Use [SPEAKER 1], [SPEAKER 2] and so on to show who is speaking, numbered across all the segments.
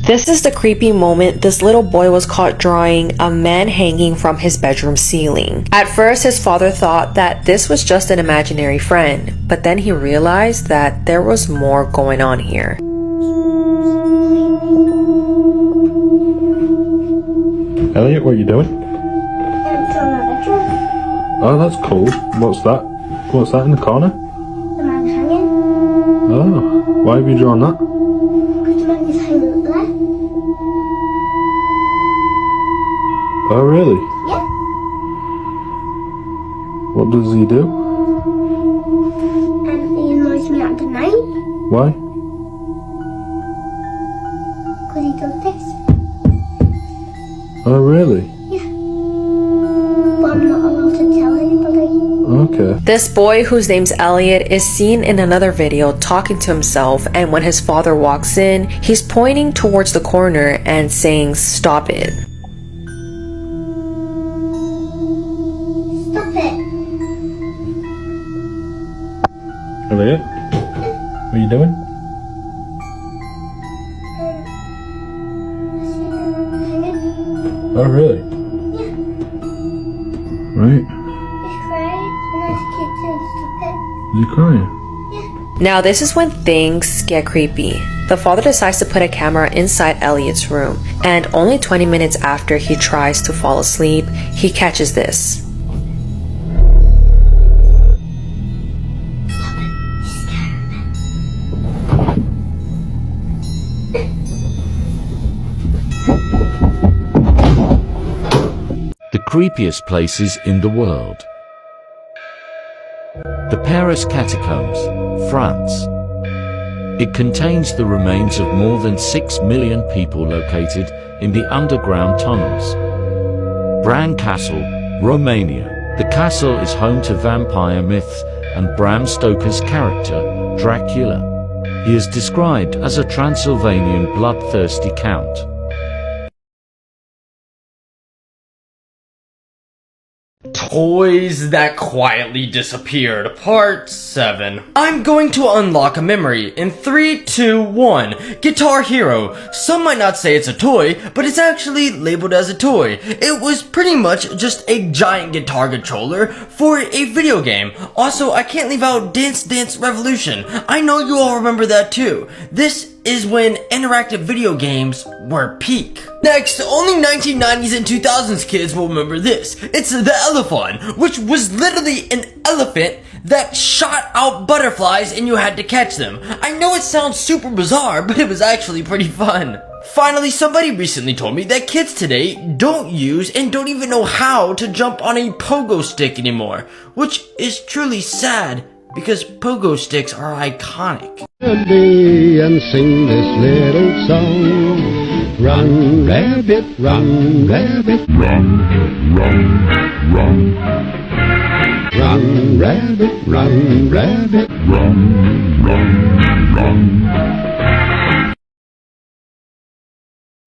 [SPEAKER 1] This is the creepy moment this little boy was caught drawing a man hanging from his bedroom ceiling. At first, his father thought that this was just an imaginary friend, but then he realized that there was more going on here.
[SPEAKER 2] Elliot, what are you doing? Oh, that's cool. What's that? What's that in the corner?
[SPEAKER 3] The man hanging.
[SPEAKER 2] Oh, why have you drawn that?
[SPEAKER 3] Because the man is hanging up there.
[SPEAKER 2] Oh, really?
[SPEAKER 3] Yeah.
[SPEAKER 2] What does he do?
[SPEAKER 3] And he annoys me at the night.
[SPEAKER 2] Why?
[SPEAKER 3] Because he does this.
[SPEAKER 2] Oh, really?
[SPEAKER 3] Yeah. But I'm not allowed to tell anybody.
[SPEAKER 2] Okay.
[SPEAKER 1] This boy, whose name's Elliot, is seen in another video talking to himself, and when his father walks in, he's pointing towards the corner and saying, "Stop it."
[SPEAKER 3] Stop it.
[SPEAKER 2] Elliot, what are you doing?
[SPEAKER 3] Hanging.
[SPEAKER 2] Oh, really?
[SPEAKER 3] Yeah.
[SPEAKER 2] Right.
[SPEAKER 3] He's crying. And I keep saying stop it.
[SPEAKER 2] Is he crying?
[SPEAKER 1] Now this is when things get creepy. The father decides to put a camera inside Elliot's room, and only 20 minutes after he tries to fall asleep, he catches this.
[SPEAKER 4] The creepiest places in the world. The Paris Catacombs, France. It contains the remains of more than 6 million people located in the underground tunnels. Bran Castle, Romania. The castle is home to vampire myths and Bram Stoker's character, Dracula. He is described as a Transylvanian bloodthirsty count.
[SPEAKER 5] Toys that quietly disappeared, part 7. I'm going to unlock a memory in 3, 2, 1. Guitar Hero. Some might not say it's a toy, but it's actually labeled as a toy. It was pretty much just a giant guitar controller for a video game. Also, I can't leave out Dance Dance Revolution. I know you all remember that too. This is when interactive video games were peak. Next, only 1990s and 2000s kids will remember this. It's the Elephant, which was literally an elephant that shot out butterflies and you had to catch them. I know it sounds super bizarre, but it was actually pretty fun. Finally, somebody recently told me that kids today don't use and don't even know how to jump on a pogo stick anymore, which is truly sad because pogo sticks are iconic.
[SPEAKER 6] And sing this little song. Run, rabbit, run, rabbit, run, run, run. Run, rabbit, run, rabbit, run, run, run.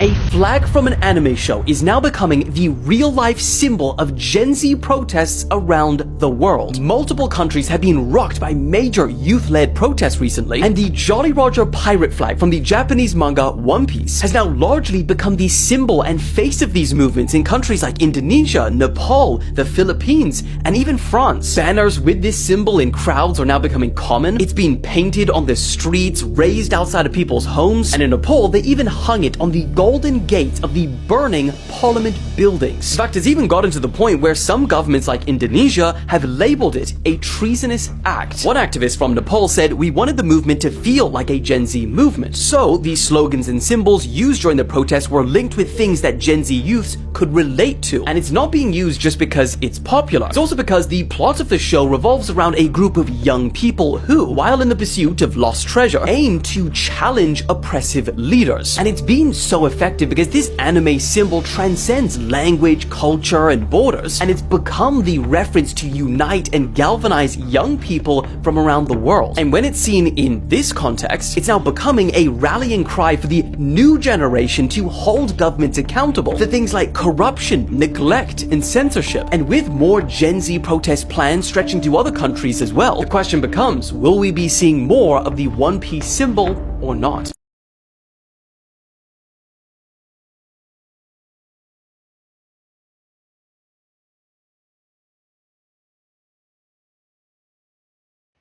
[SPEAKER 7] A flag from an anime show is now becoming the real-life symbol of Gen Z protests around the world. Multiple countries have been rocked by major youth-led protests recently, and the Jolly Roger pirate flag from the Japanese manga One Piece has now largely become the symbol and face of these movements in countries like Indonesia, Nepal, the Philippines, and even France. Banners with this symbol in crowds are now becoming common. It's being painted on the streets, raised outside of people's homes, and in Nepal they even hung it on the Golden Gate of the burning parliament buildings. In fact, it's even gotten to the point where some governments like Indonesia have labeled it a treasonous act. One activist from Nepal said, "We wanted the movement to feel like a Gen Z movement." So these slogans and symbols used during the protests were linked with things that Gen Z youths could relate to. And it's not being used just because it's popular. It's also because the plot of the show revolves around a group of young people who, while in the pursuit of lost treasure, aim to challenge oppressive leaders. And it's been so effective because this anime symbol transcends language, culture, and borders, and it's become the reference to unite and galvanize young people from around the world. And when it's seen in this context, it's now becoming a rallying cry for the new generation to hold governments accountable for things like corruption, neglect, and censorship. And with more Gen Z protest plans stretching to other countries as well, the question becomes, will we be seeing more of the One Piece symbol or not?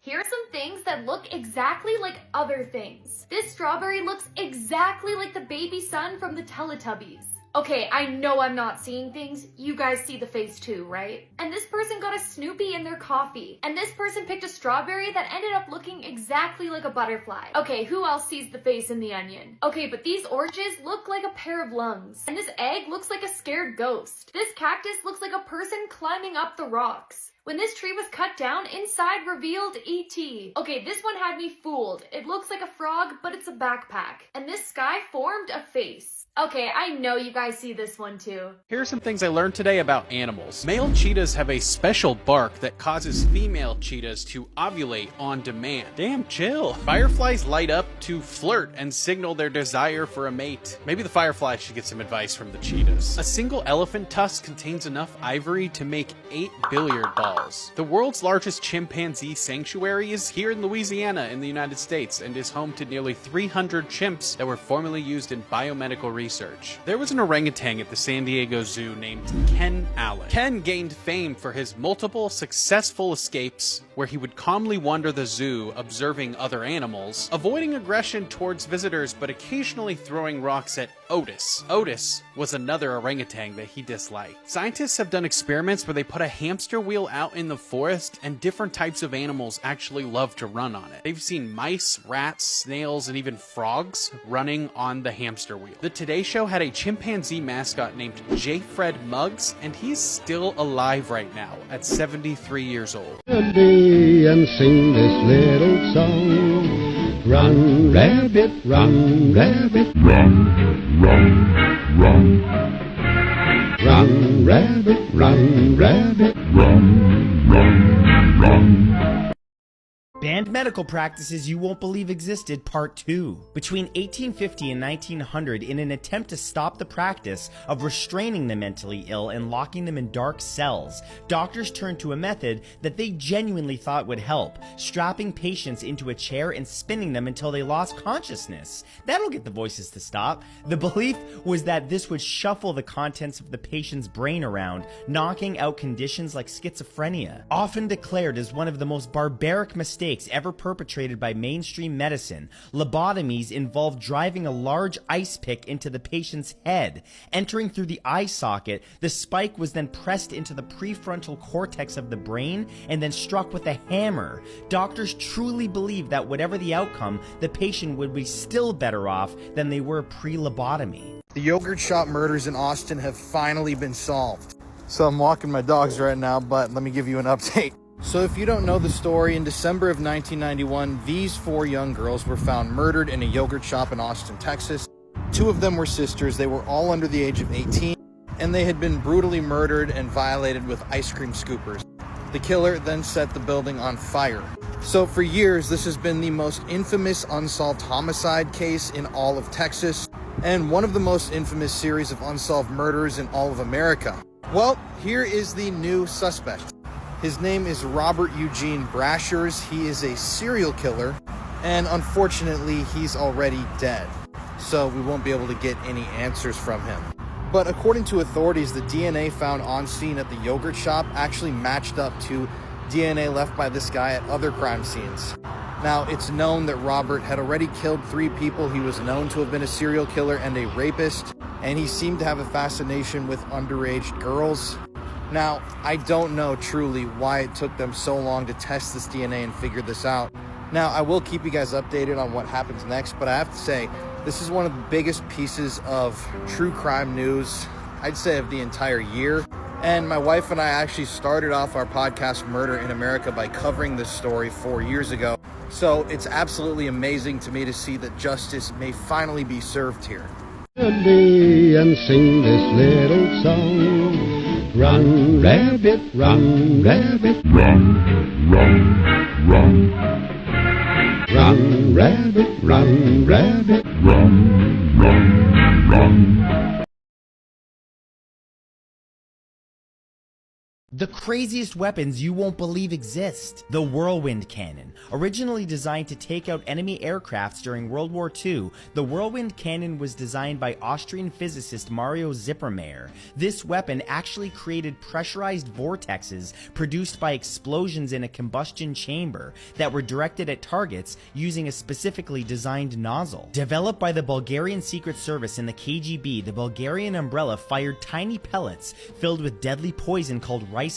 [SPEAKER 8] Here are some things that look exactly like other things. This strawberry looks exactly like the baby son from the Teletubbies. Okay, I know I'm not seeing things. You guys see the face too, right? And this person got a Snoopy in their coffee. And this person picked a strawberry that ended up looking exactly like a butterfly. Okay, who else sees the face in the onion? Okay, but these oranges look like a pair of lungs. And this egg looks like a scared ghost. This cactus looks like a person climbing up the rocks. When this tree was cut down, inside revealed E.T. Okay, this one had me fooled. It looks like a frog, but it's a backpack. And this sky formed a face. Okay, I know you guys see this one too.
[SPEAKER 7] Here are some things I learned today about animals. Male cheetahs have a special bark that causes female cheetahs to ovulate on demand. Damn, chill. Fireflies light up to flirt and signal their desire for a mate. Maybe the fireflies should get some advice from the cheetahs. A single elephant tusk contains enough ivory to make 8 billiard balls. The world's largest chimpanzee sanctuary is here in Louisiana in the United States and is home to nearly 300 chimps that were formerly used in biomedical research. There was an orangutan at the San Diego Zoo named Ken Allen. Ken gained fame for his multiple successful escapes where he would calmly wander the zoo observing other animals, avoiding aggression towards visitors but occasionally throwing rocks at Otis. Otis was another orangutan that he disliked. Scientists have done experiments where they put a hamster wheel out in the forest and different types of animals actually love to run on it. They've seen mice, rats, snails, and even frogs running on the hamster wheel. The Today Show had a chimpanzee mascot named J. Fred Muggs, and he's still alive right now at 73 years old.
[SPEAKER 6] And sing this little song. Run, rabbit, run, rabbit, run, run, run. Run, rabbit, run, rabbit, run, run, run.
[SPEAKER 9] Banned medical practices you won't believe existed, Part 2. Between 1850 and 1900, in an attempt to stop the practice of restraining the mentally ill and locking them in dark cells, doctors turned to a method that they genuinely thought would help, strapping patients into a chair and spinning them until they lost consciousness. That'll get the voices to stop. The belief was that this would shuffle the contents of the patient's brain around, knocking out conditions like schizophrenia. Often declared as one of the most barbaric mistakes ever perpetrated by mainstream medicine, lobotomies involve driving a large ice pick into the patient's head. Entering through the eye socket, the spike was then pressed into the prefrontal cortex of the brain and then struck with a hammer. Doctors truly believed that whatever the outcome, the patient would be still better off than they were pre-lobotomy.
[SPEAKER 10] The yogurt shop murders in Austin have finally been solved. So I'm walking my dogs right now, but let me give you an update. So if you don't know the story, in December of 1991, these 4 young girls were found murdered in a yogurt shop in Austin, Texas. 2 of them were sisters. They were all under the age of 18, and they had been brutally murdered and violated with ice cream scoopers. The killer then set the building on fire. So for years, this has been the most infamous unsolved homicide case in all of Texas, and one of the most infamous series of unsolved murders in all of America. Well, here is the new suspect. His name is Robert Eugene Brashers. He is a serial killer, and unfortunately, he's already dead. So we won't be able to get any answers from him. But according to authorities, the DNA found on scene at the yogurt shop actually matched up to DNA left by this guy at other crime scenes. Now, it's known that Robert had already killed 3 people. He was known to have been a serial killer and a rapist, and he seemed to have a fascination with underage girls. Now, I don't know truly why it took them so long to test this DNA and figure this out. Now, I will keep you guys updated on what happens next, but I have to say, this is one of the biggest pieces of true crime news, I'd say, of the entire year. And my wife and I actually started off our podcast, Murder in America, by covering this story 4 years ago. So it's absolutely amazing to me to see that justice may finally be served here.
[SPEAKER 6] And sing this little song. Run, rabbit, run, rabbit, run, run, run. Run, rabbit, run, rabbit, run, run, run.
[SPEAKER 9] The craziest weapons you won't believe exist. The Whirlwind Cannon. Originally designed to take out enemy aircrafts during World War II, the Whirlwind Cannon was designed by Austrian physicist Mario Zippermayer. This weapon actually created pressurized vortexes produced by explosions in a combustion chamber that were directed at targets using a specifically designed nozzle. Developed by the Bulgarian Secret Service and the KGB, the Bulgarian umbrella fired tiny pellets filled with deadly poison called ricin.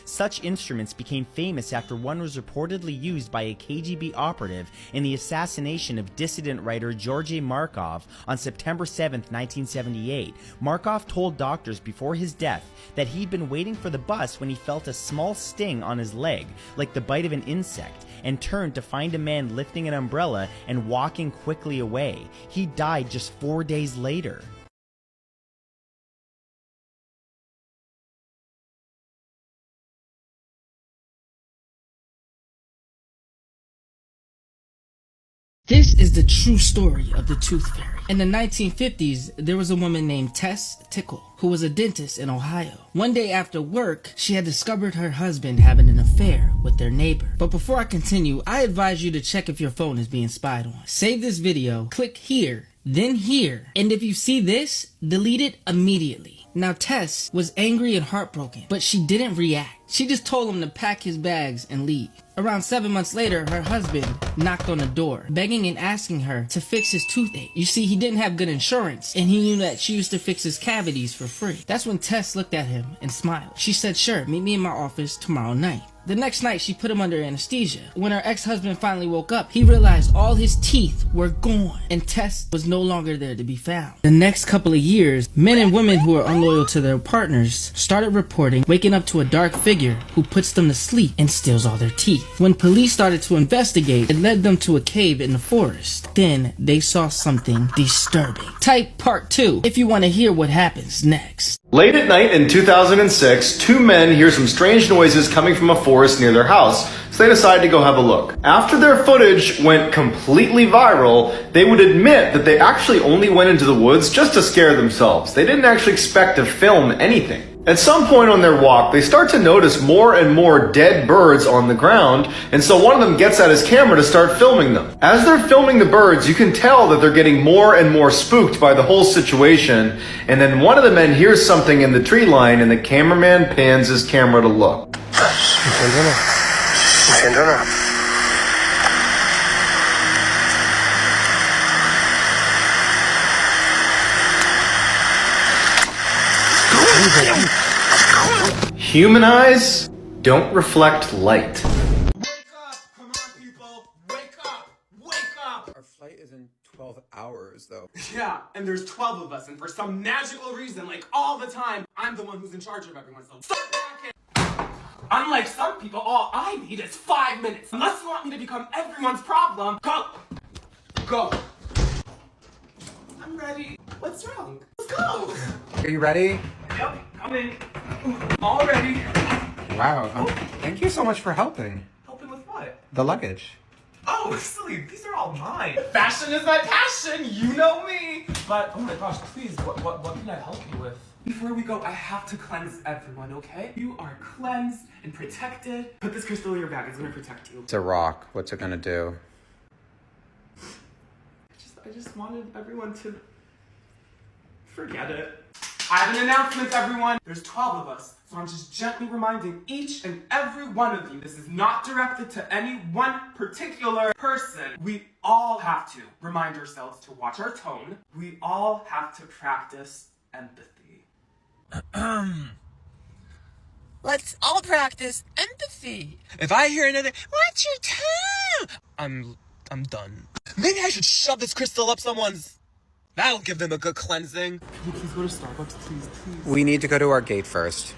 [SPEAKER 9] Such instruments became famous after one was reportedly used by a KGB operative in the assassination of dissident writer Georgy Markov on September 7, 1978. Markov told doctors before his death that he'd been waiting for the bus when he felt a small sting on his leg, like the bite of an insect, and turned to find a man lifting an umbrella and walking quickly away. He died just 4 days later.
[SPEAKER 11] This is the true story of the Tooth Fairy. In the 1950s, there was a woman named Tess Tickle, who was a dentist in Ohio. One day after work, she had discovered her husband having an affair with their neighbor. But before I continue, I advise you to check if your phone is being spied on. Save this video, click here, then here, and if you see this, delete it immediately. Now Tess was angry and heartbroken, but she didn't react. She just told him to pack his bags and leave. Around 7 months later, her husband knocked on the door, begging and asking her to fix his toothache. You see, he didn't have good insurance, and he knew that she used to fix his cavities for free. That's when Tess looked at him and smiled. She said, "Sure, meet me in my office tomorrow night." The next night, she put him under anesthesia. When her ex-husband finally woke up, he realized all his teeth were gone, and Tess was no longer there to be found. The next couple of years, men and women who are unloyal to their partners started reporting waking up to a dark figure who puts them to sleep and steals all their teeth. When police started to investigate, it led them to a cave in the forest. Then they saw something disturbing. Type part 2 if you want to hear what happens next.
[SPEAKER 10] Late at night in 2006, two men hear some strange noises coming from a forest near their house, so they decide to go have a look. After their footage went completely viral, they would admit that they actually only went into the woods just to scare themselves. They didn't actually expect to film anything. At some point on their walk, they start to notice more and more dead birds on the ground, and so one of them gets out his camera to start filming them. As they're filming the birds, you can tell that they're getting more and more spooked by the whole situation, and then one of the men hears something in the tree line, and the cameraman pans his camera to look. Human eyes don't reflect light.
[SPEAKER 12] Wake up! Come on, people! Wake up! Wake up!
[SPEAKER 13] Our flight is in 12 hours, though.
[SPEAKER 12] Yeah, and there's 12 of us, and for some magical reason, like all the time, I'm the one who's in charge of everyone, so stop back. Unlike some people, all I need is 5 minutes. Unless you want me to become everyone's problem, go! Go! I'm ready. What's wrong? Let's go!
[SPEAKER 13] Are you ready?
[SPEAKER 12] Yep, come in. All ready.
[SPEAKER 13] Wow. Thank you so much for helping.
[SPEAKER 12] Helping with what?
[SPEAKER 13] The luggage.
[SPEAKER 12] Oh, silly, these are all mine. Fashion is my passion, you know me. But, oh my gosh, please, what can I help you with? Before we go, I have to cleanse everyone, okay? You are cleansed and protected. Put this crystal in your bag, it's gonna protect you.
[SPEAKER 13] It's a rock. What's it gonna do?
[SPEAKER 12] I just wanted everyone to forget it. I have an announcement, everyone. There's 12 of us, so I'm just gently reminding each and every one of you, this is not directed to any one particular person. We all have to remind ourselves to watch our tone. We all have to practice empathy.
[SPEAKER 14] Let's all practice empathy. If I hear another, what's your tone? I'm done. Maybe I should shove this crystal up someone's. That'll give them a good cleansing.
[SPEAKER 12] Can you please go to Starbucks, please?
[SPEAKER 13] We need to go to our gate first.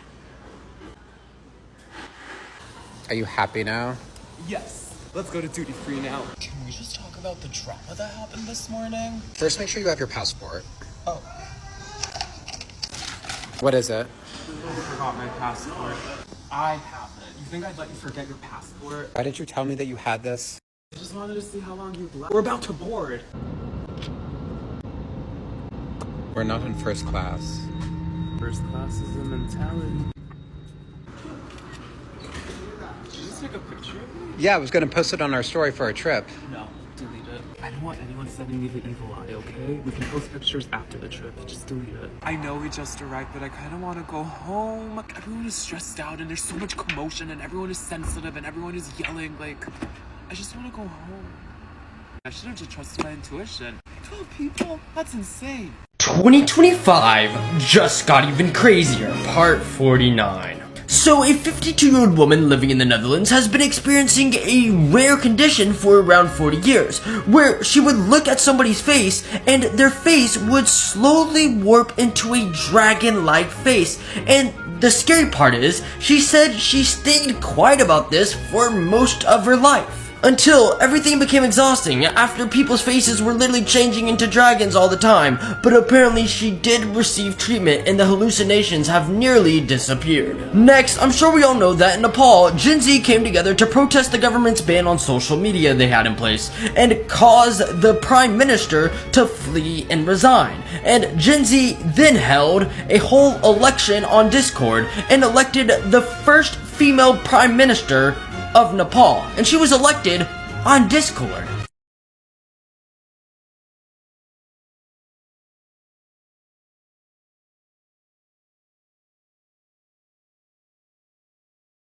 [SPEAKER 13] Are you happy now?
[SPEAKER 12] Yes. Let's go to duty free now.
[SPEAKER 14] Can we just talk about the drama that happened this morning?
[SPEAKER 13] First, make sure you have your passport.
[SPEAKER 14] Oh.
[SPEAKER 13] What is it?
[SPEAKER 12] I forgot my passport. I have it. You think I'd let you forget your passport?
[SPEAKER 13] Why didn't you tell me that you had this?
[SPEAKER 12] I just wanted to see how long you'd last. We're about to board.
[SPEAKER 13] We're not in first class.
[SPEAKER 12] First class is a mentality. take a picture of me?
[SPEAKER 13] Yeah, I was gonna post it on our story for our trip.
[SPEAKER 12] No, delete it. I don't want anyone sending me the evil eye, okay? We can post pictures after the trip. Just delete it. I know we just arrived, but I kind of want to go home. Everyone is stressed out, and there's so much commotion, and everyone is sensitive, and everyone is yelling. Like, I just want to go home. I should have just trusted my intuition. 12 people? That's insane.
[SPEAKER 5] 2025 just got even crazier, part 49. So, a 52-year-old woman living in the Netherlands has been experiencing a rare condition for around 40 years, where she would look at somebody's face and their face would slowly warp into a dragon-like face. And the scary part is, she said she stayed quiet about this for most of her life. Until everything became exhausting after people's faces were literally changing into dragons all the time, but apparently she did receive treatment and the hallucinations have nearly disappeared. Next, I'm sure we all know that in Nepal, Gen Z came together to protest the government's ban on social media they had in place and caused the Prime Minister to flee and resign. And Gen Z then held a whole election on Discord and elected the first female Prime Minister of Nepal, and she was elected on Discord.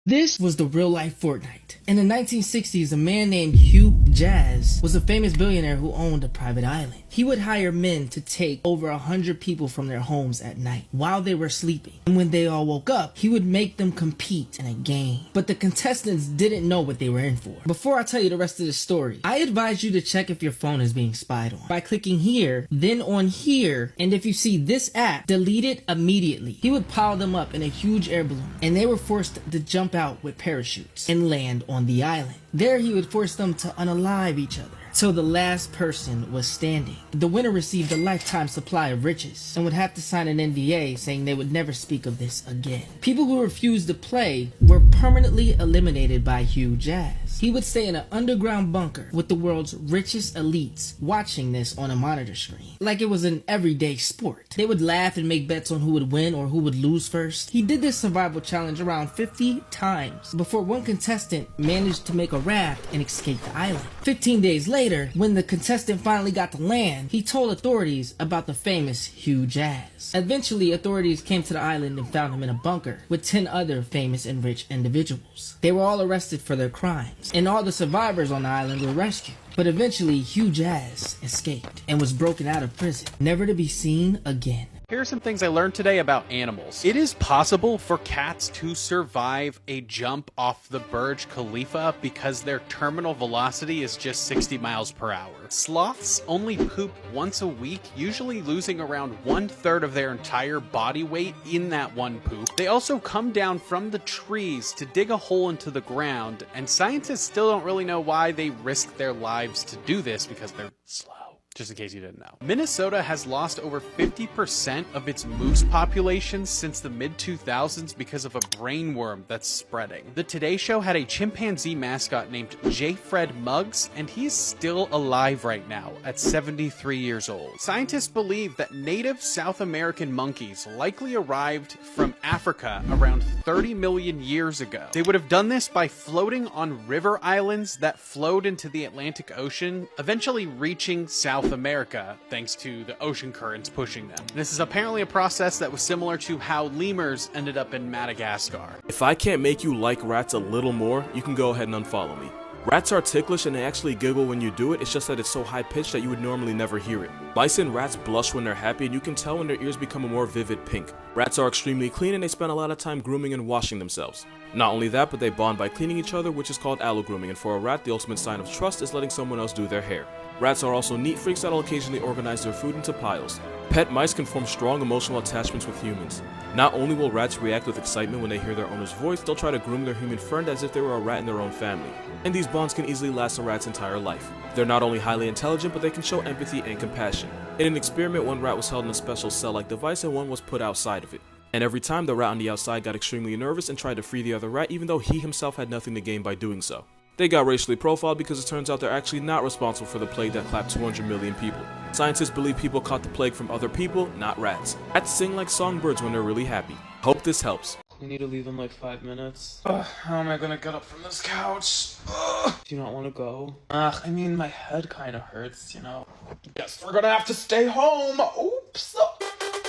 [SPEAKER 11] This was the real life Fortnite. In the 1960s, a man named Hugh Jazz was a famous billionaire who owned a private island. He would hire men to take over 100 people from their homes at night while they were sleeping. And when they all woke up, he would make them compete in a game. But the contestants didn't know what they were in for. Before I tell you the rest of the story, I advise you to check if your phone is being spied on by clicking here, then on here, and if you see this app, delete it immediately. He would pile them up in a huge air balloon, and they were forced to jump out with parachutes and land on the island. There he would force them to unalive each other till the last person was standing. The winner received a lifetime supply of riches and would have to sign an NDA saying they would never speak of this again. People who refused to play were permanently eliminated by Hugh Jazz. He would stay in an underground bunker with the world's richest elites watching this on a monitor screen, like it was an everyday sport. They would laugh and make bets on who would win or who would lose first. He did this survival challenge around 50 times before one contestant managed to make a raft and escape the island. 15 days later, when the contestant finally got to land, he told authorities about the famous Hugh Jazz. Eventually, authorities came to the island and found him in a bunker with 10 other famous and rich individuals. They were all arrested for their crimes, and all the survivors on the island were rescued. But eventually, Hugh Jazz escaped and was broken out of prison, never to be seen again.
[SPEAKER 15] Here are some things I learned today about animals. It is possible for cats to survive a jump off the Burj Khalifa because their terminal velocity is just 60 miles per hour. Sloths only poop once a week, usually losing around 1/3 of their entire body weight in that one poop. They also come down from the trees to dig a hole into the ground, and scientists still don't really know why they risk their lives to do this because they're slow. Just in case you didn't know. Minnesota has lost over 50% of its moose population since the mid-2000s because of a brain worm that's spreading. The Today Show had a chimpanzee mascot named J. Fred Muggs, and he's still alive right now at 73 years old. Scientists believe that native South American monkeys likely arrived from Africa around 30 million years ago. They would have done this by floating on river islands that flowed into the Atlantic Ocean, eventually reaching South America thanks to the ocean currents pushing them. This is apparently a process that was similar to how lemurs ended up in Madagascar.
[SPEAKER 16] If I can't make you like rats a little more, you can go ahead and unfollow me. Rats are ticklish and they actually giggle when you do it, it's just that it's so high pitched that you would normally never hear it. Mice and rats blush when they're happy and you can tell when their ears become a more vivid pink. Rats are extremely clean and they spend a lot of time grooming and washing themselves. Not only that, but they bond by cleaning each other, which is called allo-grooming, and for a rat, the ultimate sign of trust is letting someone else do their hair. Rats are also neat freaks that'll occasionally organize their food into piles. Pet mice can form strong emotional attachments with humans. Not only will rats react with excitement when they hear their owner's voice, they'll try to groom their human friend as if they were a rat in their own family. And these bonds can easily last a rat's entire life. They're not only highly intelligent, but they can show empathy and compassion. In an experiment, one rat was held in a special cell-like device and one was put outside of it. And every time the rat on the outside got extremely nervous and tried to free the other rat, even though he himself had nothing to gain by doing so. They got racially profiled because it turns out they're actually not responsible for the plague that clapped 200 million people. Scientists believe people caught the plague from other people, not rats. Rats sing like songbirds when they're really happy. Hope this helps.
[SPEAKER 12] We need to leave in like 5 minutes. How am I gonna get up from this couch? Do you not want to go? I mean, my head kind of hurts, you know. Guess we're gonna have to stay home. Oops.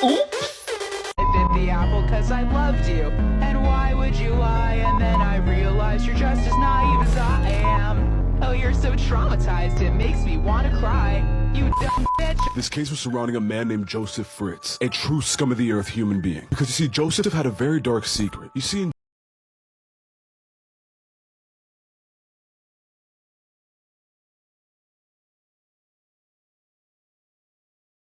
[SPEAKER 12] Oops.
[SPEAKER 17] I bit the apple cause I loved you. And why would you lie? And then I realized you're just as naive as I am. Oh, you're so traumatized, it makes me want to cry. You dumb bitch.
[SPEAKER 18] This case was surrounding a man named Joseph Fritz, a true scum of the earth human being. Because you see, Joseph had a very dark secret. You see,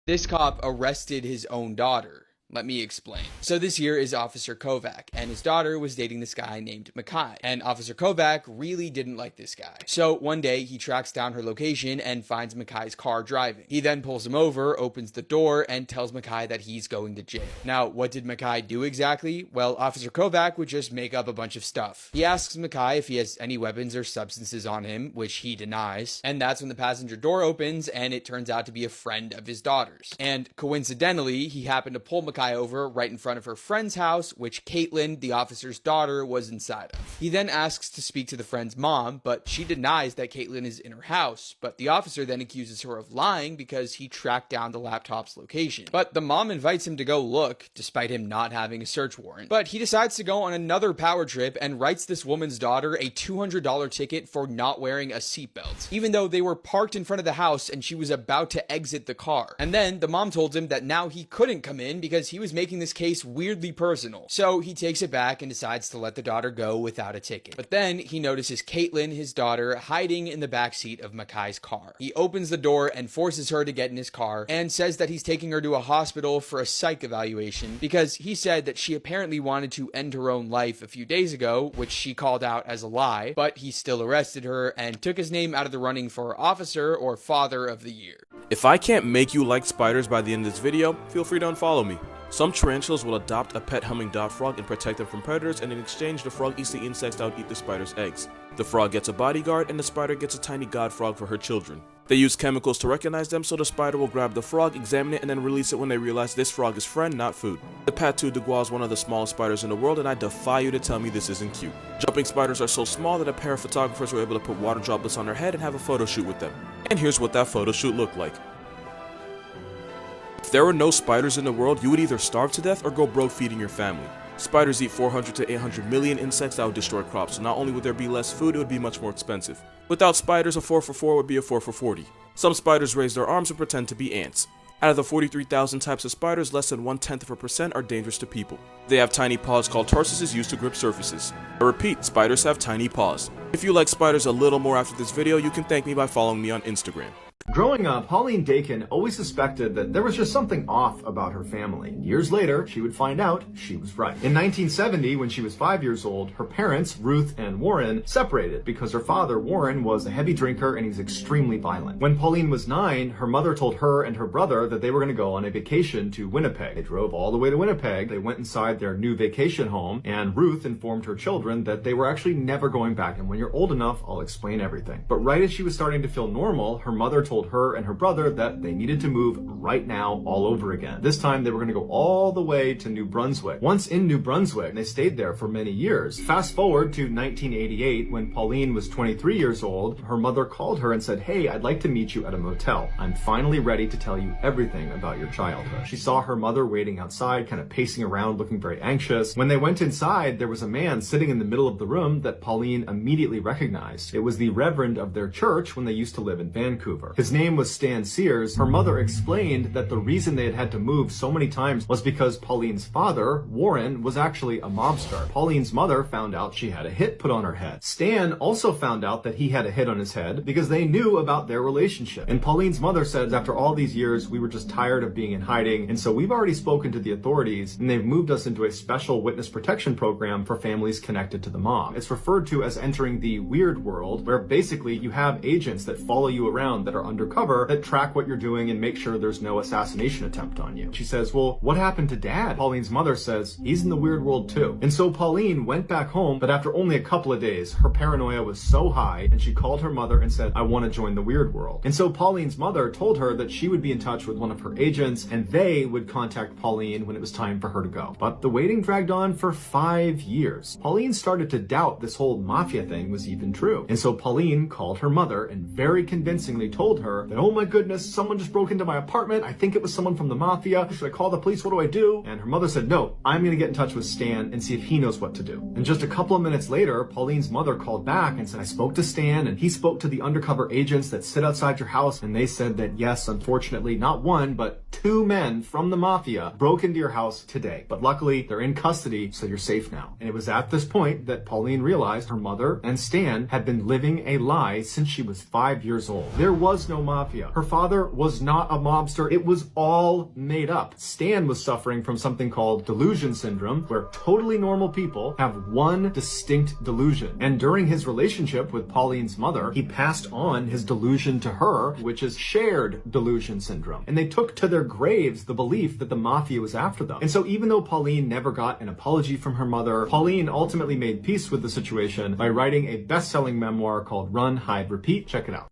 [SPEAKER 19] This cop arrested his own daughter. Let me explain. So this here is Officer Kovac, and his daughter was dating this guy named Makai, and Officer Kovac really didn't like this guy. So one day, he tracks down her location and finds Makai's car driving. He then pulls him over, opens the door, and tells Makai that he's going to jail. Now, what did Makai do exactly? Well, Officer Kovac would just make up a bunch of stuff. He asks Makai if he has any weapons or substances on him, which he denies, and that's when the passenger door opens, and it turns out to be a friend of his daughter's. And coincidentally, he happened to pull Makai over right in front of her friend's house, which Caitlin, the officer's daughter, was inside of. He then asks to speak to the friend's mom, but she denies that Caitlin is in her house, but the officer then accuses her of lying because he tracked down the laptop's location. But the mom invites him to go look, despite him not having a search warrant. But he decides to go on another power trip and writes this woman's daughter a $200 ticket for not wearing a seatbelt, even though they were parked in front of the house and she was about to exit the car. And then the mom told him that now he couldn't come in because he was making this case weirdly personal. So he takes it back and decides to let the daughter go without a ticket. But then he notices Caitlin, his daughter, hiding in the backseat of Makai's car. He opens the door and forces her to get in his car and says that he's taking her to a hospital for a psych evaluation because he said that she apparently wanted to end her own life a few days ago, which she called out as a lie, but he still arrested her and took his name out of the running for Officer or Father of the Year.
[SPEAKER 16] If I can't make you like spiders by the end of this video, feel free to unfollow me. Some tarantulas will adopt a pet humming dog frog and protect them from predators, and in exchange the frog eats the insects that would eat the spider's eggs. The frog gets a bodyguard and the spider gets a tiny god frog for her children. They use chemicals to recognize them, so the spider will grab the frog, examine it, and then release it when they realize this frog is friend, not food. The Patou de Gaulle is one of the smallest spiders in the world, and I defy you to tell me this isn't cute. Jumping spiders are so small that a pair of photographers were able to put water droplets on their head and have a photo shoot with them. And here's what that photo shoot looked like. If there were no spiders in the world, you would either starve to death or go broke feeding your family. Spiders eat 400 to 800 million insects that would destroy crops, so not only would there be less food, it would be much more expensive. Without spiders, a 4 for 4 would be a 4 for 40. Some spiders raise their arms and pretend to be ants. Out of the 43,000 types of spiders, less than 0.1% are dangerous to people. They have tiny paws called tarsuses used to grip surfaces. I repeat, spiders have tiny paws. If you like spiders a little more after this video, you can thank me by following me on Instagram.
[SPEAKER 20] Growing up, Pauline Dakin always suspected that there was just something off about her family. Years later, she would find out she was right. In 1970, when she was 5 years old, her parents, Ruth and Warren, separated because her father, Warren, was a heavy drinker and he's extremely violent. When Pauline was 9, her mother told her and her brother that they were going to go on a vacation to Winnipeg. They drove all the way to Winnipeg. They went inside their new vacation home, and Ruth informed her children that they were actually never going back, and when you're old enough, I'll explain everything. But right as she was starting to feel normal, her mother told her and her brother that they needed to move right now all over again. This time they were going to go all the way to New Brunswick. Once in New Brunswick, they stayed there for many years. Fast forward to 1988, when Pauline was 23 years old, her mother called her and said, "Hey, I'd like to meet you at a motel. I'm finally ready to tell you everything about your childhood." She saw her mother waiting outside, kind of pacing around, looking very anxious. When they went inside, there was a man sitting in the middle of the room that Pauline immediately recognized. It was the reverend of their church when they used to live in Vancouver. His name was Stan Sears. Her mother explained that the reason they had to move so many times was because Pauline's father, Warren, was actually a mobster. Pauline's mother found out she had a hit put on her head. Stan also found out that he had a hit on his head because they knew about their relationship. And Pauline's mother said, after all these years, we were just tired of being in hiding, and so we've already spoken to the authorities, and they've moved us into a special witness protection program for families connected to the mob. It's referred to as entering the weird world, where basically you have agents that follow you around that are undercover that track what you're doing and make sure there's no assassination attempt on you. She says, well, what happened to Dad? Pauline's mother says, he's in the weird world too. And so Pauline went back home, but after only a couple of days, her paranoia was so high, and she called her mother and said, I want to join the weird world. And so Pauline's mother told her that she would be in touch with one of her agents, and they would contact Pauline when it was time for her to go. But the waiting dragged on for 5 years. Pauline started to doubt this whole mafia thing was even true. And so Pauline called her mother and very convincingly told her that, oh my goodness, someone just broke into my apartment. I think it was someone from the mafia. Should I call the police? What do I do? And her mother said, no, I'm going to get in touch with Stan and see if he knows what to do. And just a couple of minutes later, Pauline's mother called back and said, I spoke to Stan, and he spoke to the undercover agents that sit outside your house, and they said that yes, unfortunately, not one, but 2 men from the mafia broke into your house today. But luckily, they're in custody, so you're safe now. And it was at this point that Pauline realized her mother and Stan had been living a lie since she was 5 years old. There was no mafia. Her father was not a mobster. It was all made up. Stan was suffering from something called delusion syndrome, where totally normal people have one distinct delusion. And during his relationship with Pauline's mother, he passed on his delusion to her, which is shared delusion syndrome. And they took to their graves the belief that the mafia was after them. And so even though Pauline never got an apology from her mother, Pauline ultimately made peace with the situation by writing a best-selling memoir called Run, Hide, Repeat. Check it out.